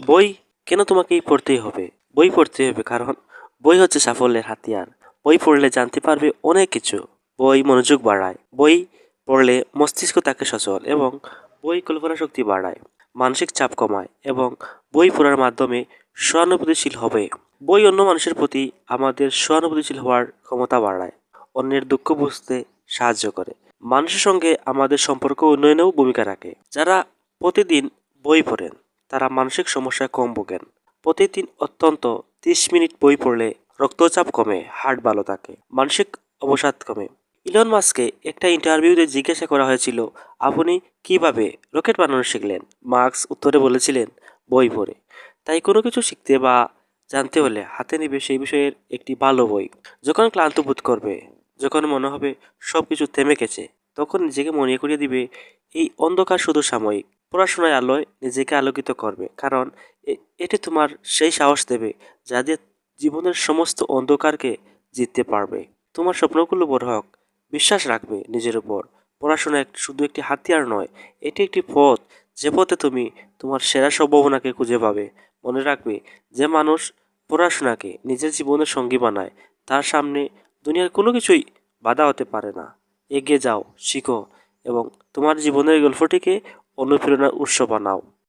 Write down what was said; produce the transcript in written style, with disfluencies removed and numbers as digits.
বই কেন তোমাকেই পড়তেই হবে? বই পড়তে হবে কারণ বই হচ্ছে সাফল্যের হাতিয়ার। বই পড়লে জানতে পারবে অনেক কিছু। বই মনোযোগ বাড়ায়। বই পড়লে মস্তিষ্ক থাকে সচল এবং বই কল্পনা শক্তি বাড়ায়, মানসিক চাপ কমায় এবং বই পড়ার মাধ্যমে সহানুভূতিশীল হবে। বই অন্য মানুষের প্রতি আমাদের সহানুভূতিশীল হওয়ার ক্ষমতা বাড়ায়, অন্যের দুঃখ বুঝতে সাহায্য করে, মানুষের সঙ্গে আমাদের সম্পর্ক উন্নয়নেও ভূমিকা রাখে। যারা প্রতিদিন বই পড়েন তারা মানসিক সমস্যায় কম ভোগেন। প্রতিদিন অত্যন্ত 30 মিনিট বই পড়লে রক্তচাপ কমে, হার্ট ভালো থাকে, মানসিক অবসাদ কমে। ইলন মাস্ককে একটা ইন্টারভিউতে জিজ্ঞাসা করা হয়েছিল, আপনি কিভাবে রকেট বানানো শিখলেন? মার্কস উত্তরে বলেছিলেন, বই পড়ে। তাই কোনো কিছু শিখতে বা জানতে হলে হাতে নেবে সেই বিষয়ের একটি ভালো বই। যখন ক্লান্ত বোধ করবে, যখন মনে হবে সব কিছু থেমে গেছে, তখন নিজেকে মনে করিয়ে দিবে এই অন্ধকার শুধু সাময়িক। পড়াশোনায় আলোয় নিজেকে আলোকিত করবে, কারণ এটি তোমার সেই সাহস দেবে যা দিয়ে জীবনের সমস্ত অন্ধকারকে জিততে পারবে। তোমার স্বপ্নগুলো বড় হোক, বিশ্বাস রাখবে নিজের উপর। পড়াশোনা শুধু একটি হাতিয়ার নয়, এটি একটি পথ, যে পথে তুমি তোমার সেরা সম্ভাবনাকে খুঁজে পাবে। মনে রাখবে, যে মানুষ পড়াশোনাকে নিজের জীবনের সঙ্গী বানায় তার সামনে দুনিয়ার কোনো কিছুই বাধা হতে পারে না। এগিয়ে যাও, শিখো এবং তোমার জীবনের গল্পটিকে অনুপ্রেরণার উৎস বানাও।